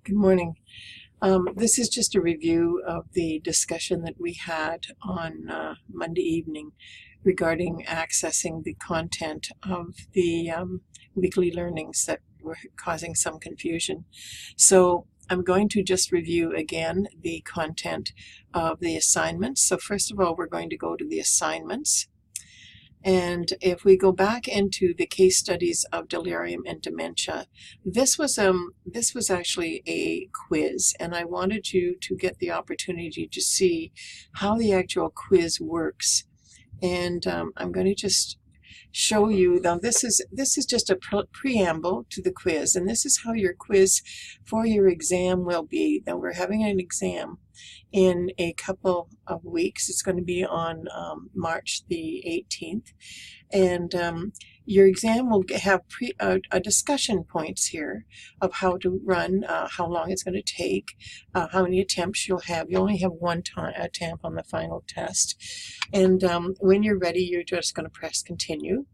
Good morning. This is just a review of the discussion that we had on Monday evening regarding accessing the content of the weekly learnings that were causing some confusion. So I'm going to just review again the content of the assignments. So first of all, we're going to go to the assignments. And if we go back into the case studies of delirium and dementia, this was actually a quiz, and I wanted you to get the opportunity to see how the actual quiz works. And I'm going to just show you. Now this is just a preamble to the quiz, and this is how your quiz for your exam will be. Now we're having an exam in a couple of weeks. It's going to be on March the 18th, and your exam will have a discussion points here of how to run, how long it's going to take, how many attempts you'll have. You only have one attempt on the final test, and when you're ready, you're just going to press continue.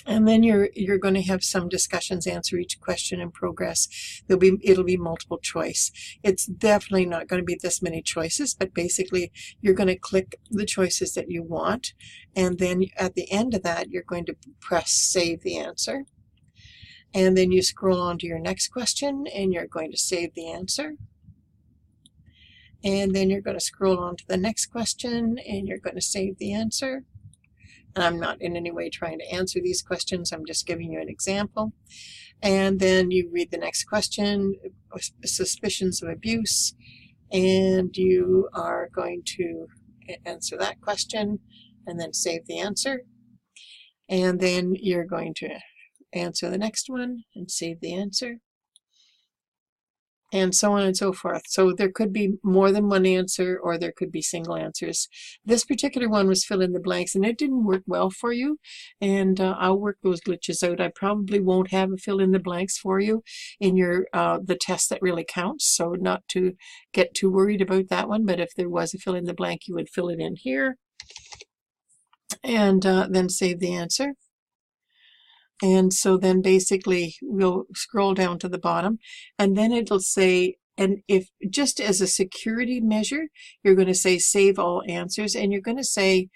And then you're going to have some discussions, answer each question in progress. It'll be multiple choice. It's definitely not going to be this many choices, but basically you're going to click the choices that you want, and then at the end of that you're going to press save the answer. And then you scroll on to your next question and you're going to save the answer. And then you're going to scroll on to the next question and you're going to save the answer. I'm not in any way trying to answer these questions. I'm just giving you an example. And then you read the next question, suspicions of abuse, and you are going to answer that question and then save the answer. And then you're going to answer the next one and save the answer, and so on and so forth. So there could be more than one answer, or there could be single answers. This particular one was fill in the blanks, and it didn't work well for you, and I'll work those glitches out. I probably won't have a fill in the blanks for you in your the test that really counts, so not to get too worried about that one. But if there was a fill in the blank, you would fill it in here and then save the answer. And so then basically we'll scroll down to the bottom, and then it'll say, and if just as a security measure, you're going to say save all answers, and you're going to say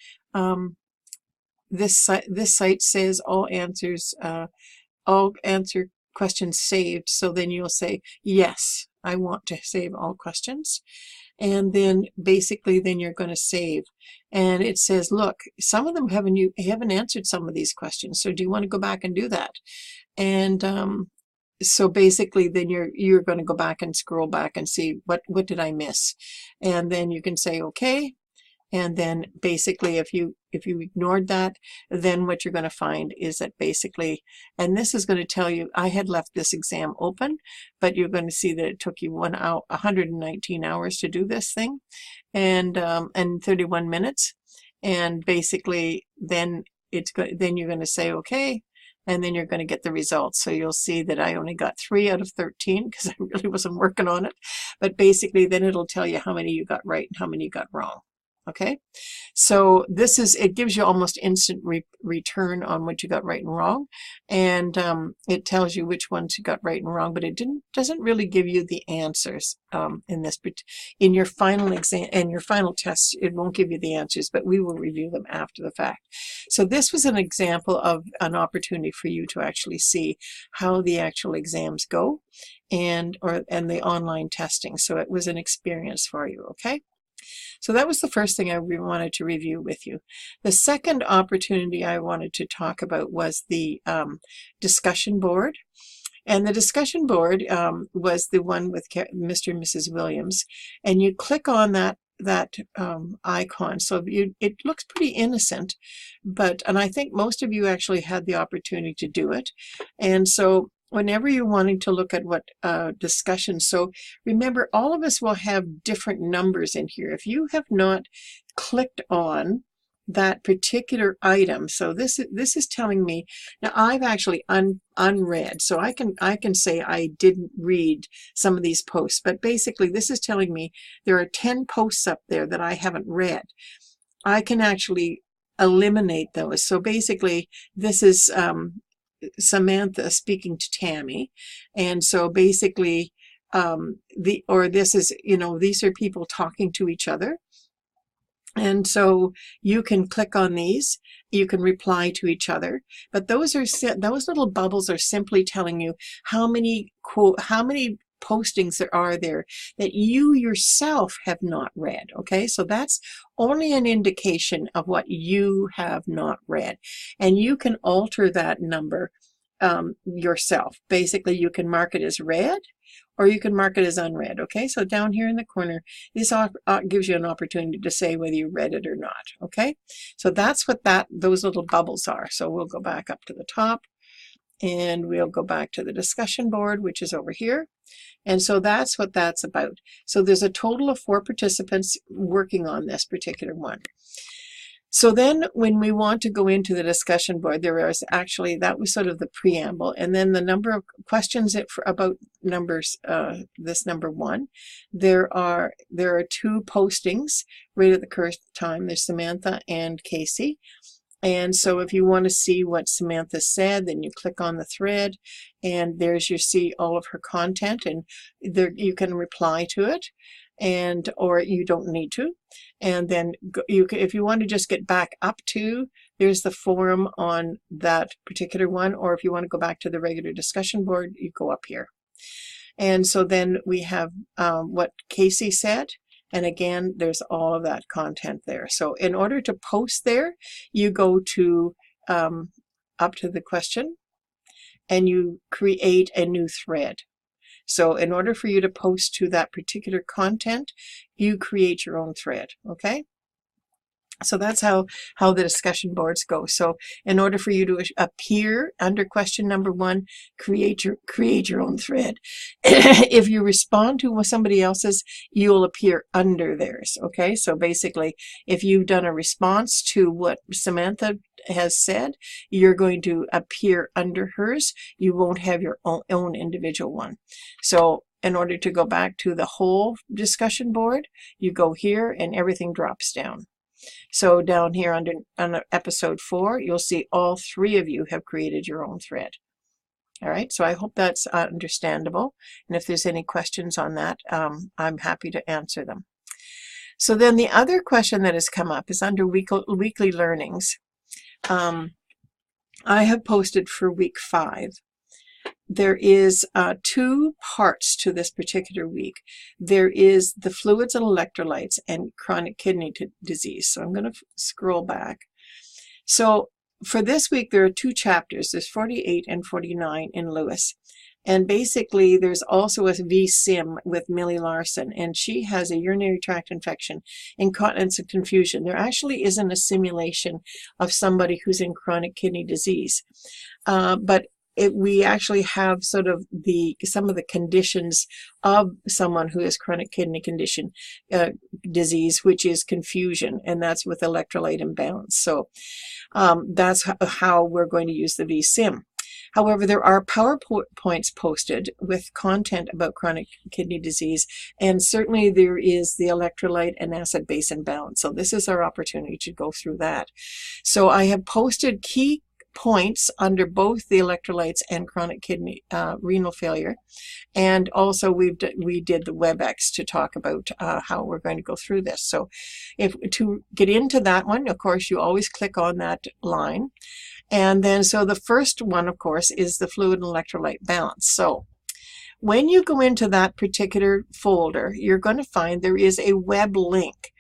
this site says all answer questions saved. So then you'll say yes, I want to save all questions. And then basically then you're going to save, and it says, look, some of them haven't answered some of these questions, so do you want to go back and do that? And so basically then you're going to go back and scroll back and see what did I miss, and then you can say okay. And then basically if you ignored that, then what you're going to find is that basically, and this is going to tell you, I had left this exam open, but you're going to see that it took you 119 hours to do this thing, and 31 minutes. And basically then then you're going to say okay, and then you're going to get the results. So you'll see that I only got 3 out of 13 because I really wasn't working on it. But basically then it'll tell you how many you got right and how many you got wrong. Okay, so it gives you almost instant return on what you got right and wrong, and it tells you which ones you got right and wrong, but it doesn't really give you the answers in your final exam and your final test. It won't give you the answers, but we will review them after the fact. So this was an example of an opportunity for you to actually see how the actual exams go and the online testing. So it was an experience for you. Okay. So that was the first thing I wanted to review with you. The second opportunity I wanted to talk about was the discussion board. And the discussion board was the one with Mr. and Mrs. Williams. And you click on that icon. So it looks pretty innocent, and I think most of you actually had the opportunity to do it. And so whenever you're wanting to look at what discussion, so remember, all of us will have different numbers in here. If you have not clicked on that particular item, so this is telling me, now I've actually unread, so I can say I didn't read some of these posts, but basically this is telling me there are 10 posts up there that I haven't read. I can actually eliminate those. So basically this is Samantha speaking to Tammy, and so basically this is, these are people talking to each other. And so you can click on these, you can reply to each other, but those little bubbles are simply telling you how many postings there that you yourself have not read. Okay, so that's only an indication of what you have not read, and you can alter that number yourself. Basically, you can mark it as read, or you can mark it as unread. Okay, so down here in the corner, this gives you an opportunity to say whether you read it or not. Okay, so that's what those little bubbles are. So we'll go back up to the top, and we'll go back to the discussion board, which is over here. And so that's what that's about. So there's a total of 4 participants working on this particular one. So then when we want to go into the discussion board, that was sort of the preamble, and then the number of questions about numbers, this number 1. There are 2 postings right at the current time. There's Samantha and Casey. And so if you want to see what Samantha said, then you click on the thread, and you see all of her content, and there you can reply to it, or you don't need to. And then if you want to just get back up to, there's the forum on that particular one, or if you want to go back to the regular discussion board, you go up here. And so then we have what Casey said. And again, there's all of that content there. So in order to post there, you go to up to the question, and you create a new thread. So in order for you to post to that particular content, you create your own thread. Okay? So that's how the discussion boards go. So in order for you to appear under question number 1, create your own thread. If you respond to somebody else's, you'll appear under theirs. Okay, so basically, if you've done a response to what Samantha has said, you're going to appear under hers. You won't have your own individual one. So in order to go back to the whole discussion board, you go here and everything drops down. So down here under episode 4, you'll see all 3 of you have created your own thread. All right, so I hope that's understandable. And if there's any questions on that, I'm happy to answer them. So then the other question that has come up is under weekly learnings. I have posted for week 5. There is 2 parts to this particular week. There is the fluids and electrolytes and chronic kidney disease. So I'm going to scroll back. So for this week, there are 2 chapters. There's 48 and 49 in Lewis. And basically, there's also a VSIM with Millie Larson, and she has a urinary tract infection, incontinence, and confusion. There actually isn't a simulation of somebody who's in chronic kidney disease. But we actually have sort of some of the conditions of someone who has chronic kidney disease, which is confusion, and that's with electrolyte imbalance. So that's how we're going to use the VSIM. However, there are PowerPoints posted with content about chronic kidney disease, and certainly there is the electrolyte and acid-base imbalance. So this is our opportunity to go through that. So I have posted key points under both the electrolytes and chronic kidney renal failure, and also we did the WebEx to talk about how we're going to go through this. So to get into that one, of course, you always click on that line, and then so the first one, of course, is the fluid and electrolyte balance. So when you go into that particular folder, you're going to find there is a web link.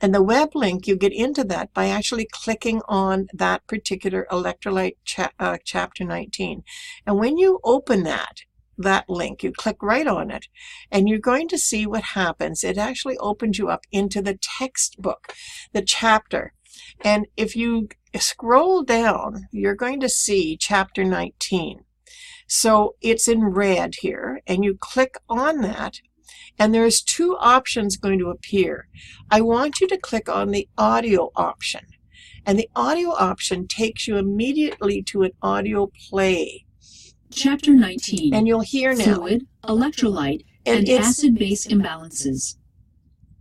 And the web link, you get into that by actually clicking on that particular electrolyte chapter 19. And when you open that link, you click right on it, and you're going to see what happens. It actually opens you up into the textbook, the chapter. And if you scroll down, you're going to see chapter 19. So it's in red here, and you click on that, and there's 2 options going to appear. I want you to click on the audio option, and the audio option takes you immediately to an audio play. Chapter 19. And you'll hear now. Fluid, electrolyte, and acid-base imbalances.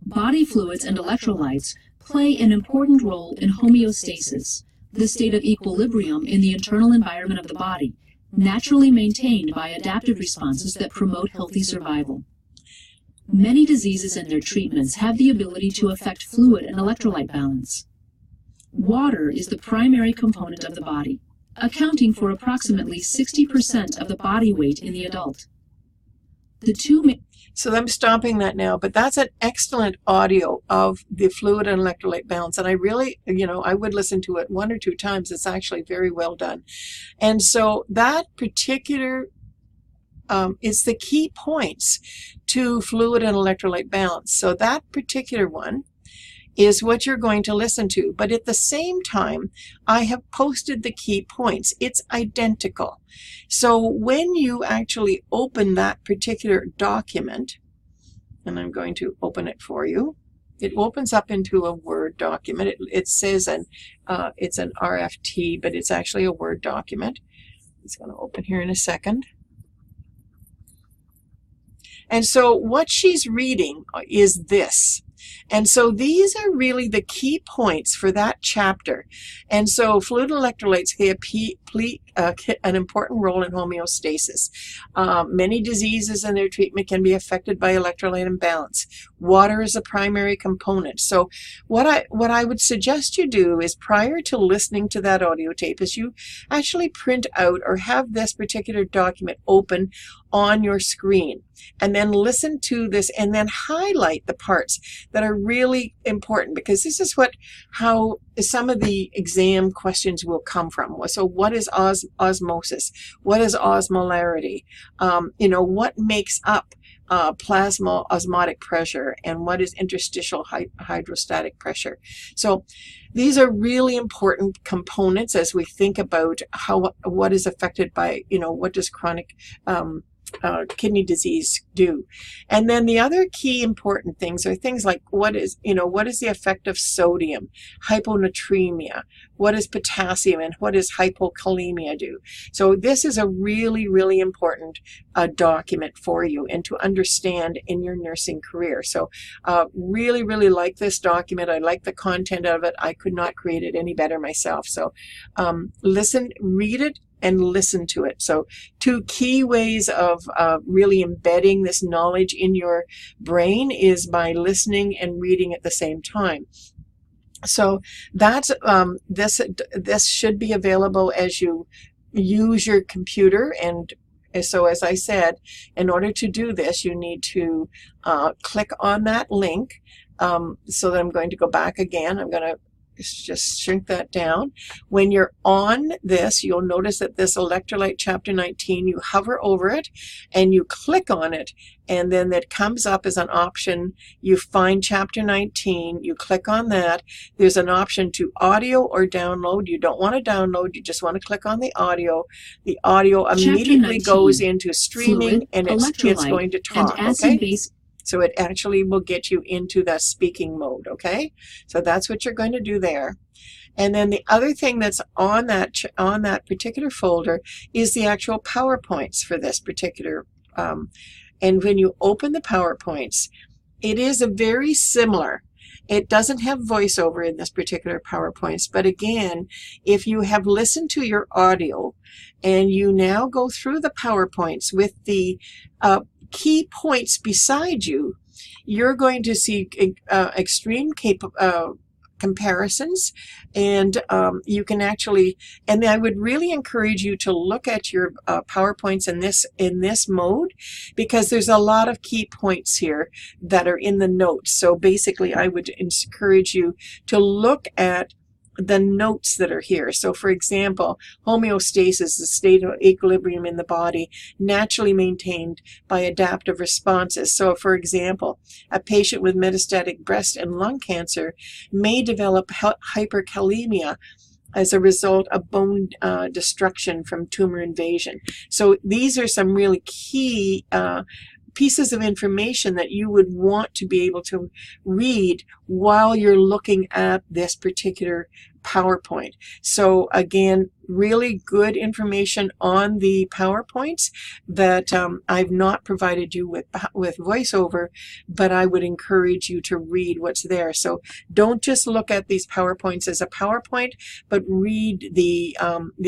Body fluids and electrolytes play an important role in homeostasis, the state of equilibrium in the internal environment of the body, naturally maintained by adaptive responses that promote healthy survival. Many diseases and their treatments have the ability to affect fluid and electrolyte balance. Water is the primary component of the body, accounting for approximately 60% of the body weight in the adult. So I'm stopping that now, but that's an excellent audio of the fluid and electrolyte balance. And I really, I would listen to it 1 or 2 times. It's actually very well done. And so that particular is the key points to fluid and electrolyte balance. So that particular one is what you're going to listen to. But at the same time, I have posted the key points. It's identical. So when you actually open that particular document, and I'm going to open it for you, it opens up into a Word document. It says it's an RFT, but it's actually a Word document. It's going to open here in a second. And so what she's reading is this. And so these are really the key points for that chapter. And so fluid and electrolytes play an important role in homeostasis. Many diseases and their treatment can be affected by electrolyte imbalance. Water is a primary component. So what I would suggest you do is, prior to listening to that audio tape, is you actually print out or have this particular document open on your screen, and then listen to this and then highlight the parts that are really important, because this is how some of the exam questions will come from. So what is osmosis? What is osmolarity? What makes up plasma osmotic pressure, and what is interstitial hydrostatic pressure? So these are really important components as we think about what is affected by, what does chronic kidney disease do. And then the other key important things are things like what is the effect of sodium, hyponatremia, what is potassium, and what does hypokalemia do. So this is a really, really important document for you and to understand in your nursing career. So really, really like this document. I like the content of it. I could not create it any better myself. So read it and listen to it. So 2 key ways of really embedding this knowledge in your brain is by listening and reading at the same time. So that's this should be available as you use your computer. And so, as I said, in order to do this, you need to click on that link. So that I'm going to go back again. I'm going to just shrink that down. When you're on this, you'll notice that this electrolyte chapter 19, you hover over it and you click on it, and then that comes up as an option. You find chapter 19, you click on that. There's an option to audio or download. You don't want to download, you just want to click on the audio. The audio immediately goes into streaming, and it's going to talk, okay? So it actually will get you into that speaking mode, okay? So that's what you're going to do there. And then the other thing that's on that particular folder is the actual PowerPoints for this particular. And when you open the PowerPoints, it is a very similar. It doesn't have voiceover in this particular PowerPoints, but again, if you have listened to your audio and you now go through the PowerPoints with the key points beside you, you're going to see extreme comparisons, and you can actually, and I would really encourage you to look at your PowerPoints in this mode, because there's a lot of key points here that are in the notes. So basically I would encourage you to look at the notes that are here. So for example, homeostasis, the state of equilibrium in the body, naturally maintained by adaptive responses. So for example, a patient with metastatic breast and lung cancer may develop hyperkalemia as a result of bone destruction from tumor invasion. So these are some really key pieces of information that you would want to be able to read while you're looking at this particular PowerPoint. So again, really good information on the PowerPoints that I've not provided you with VoiceOver, but I would encourage you to read what's there. So don't just look at these PowerPoints as a PowerPoint, but read the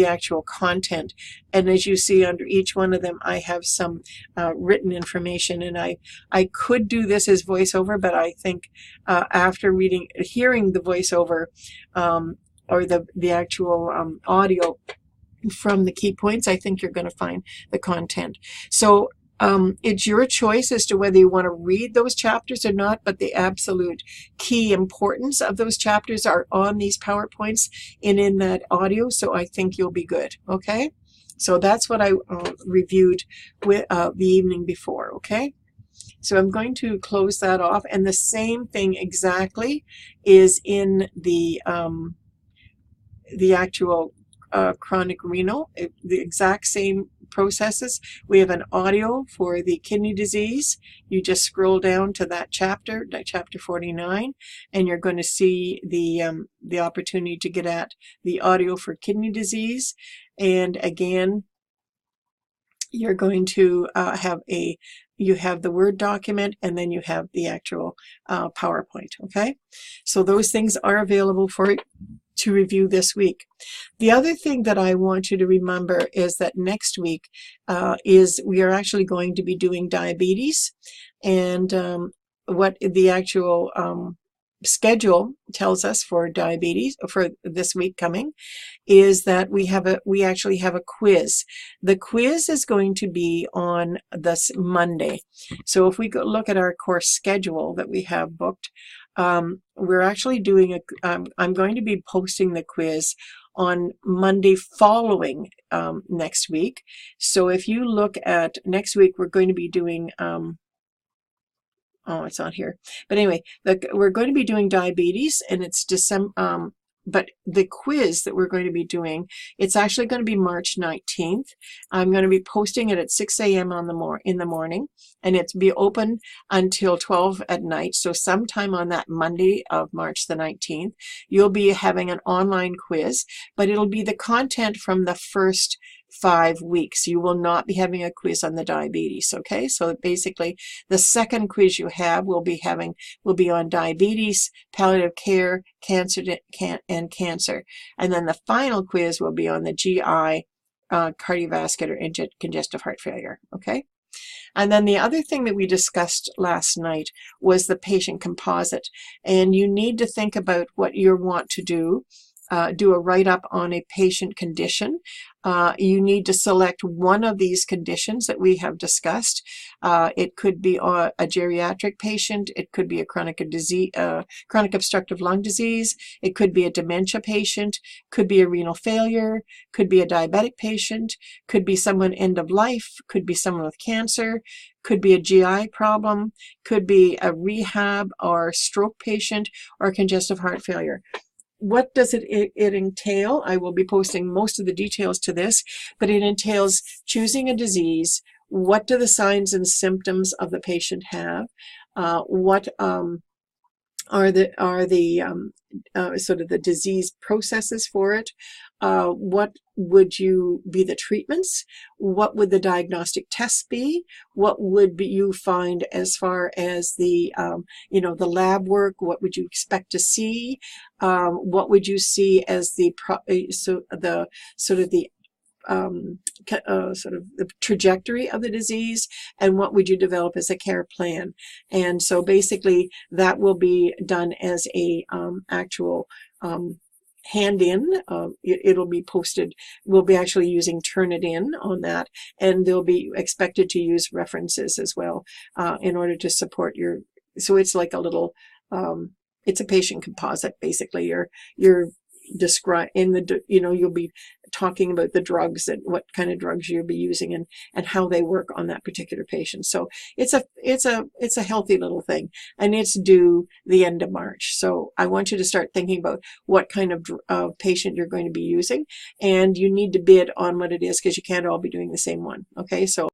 actual content. And as you see under each one of them, I have some written information, and I could do this as VoiceOver, but I think after hearing the VoiceOver or the actual audio from the key points, I think you're going to find the content. So it's your choice as to whether you want to read those chapters or not, but the absolute key importance of those chapters are on these PowerPoints and in that audio, so I think you'll be good, okay? So that's what I reviewed with the evening before, okay? So I'm going to close that off, and the same thing exactly is in the actual chronic renal, the exact same processes. We have an audio for the kidney disease. You just scroll down to that chapter 49, and you're going to see the opportunity to get at the audio for kidney disease. And again, you're going to you have the Word document, and then you have the actual PowerPoint, okay? So those things are available for you to review this week. The other thing that I want you to remember is that next week we are actually going to be doing diabetes, and what the actual schedule tells us for diabetes for this week coming is that we actually have a quiz. The quiz is going to be on this Monday. So if we go look at our course schedule that we have booked, we're actually doing I'm going to be posting the quiz on Monday following next week. So if you look at next week, we're going to be doing oh, it's on here. But anyway, we're going to be doing diabetes, and it's December. But the quiz that we're going to be doing, it's actually going to be March 19th. I'm going to be posting it at 6 a.m. in the morning, and it's be open until 12 at night. So sometime on that Monday of March the 19th, you'll be having an online quiz, but it'll be the content from the first 5 weeks. You will not be having a quiz on the diabetes, okay? So basically, the second quiz you have will be on diabetes, palliative care, cancer, and cancer. And then the final quiz will be on the GI, cardiovascular, and congestive heart failure, okay? And then the other thing that we discussed last night was the patient composite. And you need to think about what you want to do a write-up on a patient condition. You need to select one of these conditions that we have discussed. It could be a geriatric patient. It could be a chronic obstructive lung disease. It could be a dementia patient. Could be a renal failure. Could be a diabetic patient. Could be someone end of life. Could be someone with cancer. Could be a GI problem. Could be a rehab or stroke patient or congestive heart failure. What does it entail? I will be posting most of the details to this, but it entails choosing a disease. What do the signs and symptoms of the patient have? What are the sort of the disease processes for it? What would be the treatments? What would the diagnostic tests be? What would you find as far as the the lab work? What would you expect to see? What would you see as the trajectory of the disease, and what would you develop as a care plan? And so basically that will be done as a actual hand-in. It'll be posted. We'll be actually using Turnitin on that, and they'll be expected to use references as well in order to support your. So it's like a little. It's a patient composite. Basically, you're describe in the you'll be talking about the drugs and what kind of drugs you'll be using and how they work on that particular patient. So it's a healthy little thing, and it's due the end of March. So I want you to start thinking about what kind of patient you're going to be using, and you need to bid on what it is, because you can't all be doing the same one. Okay, so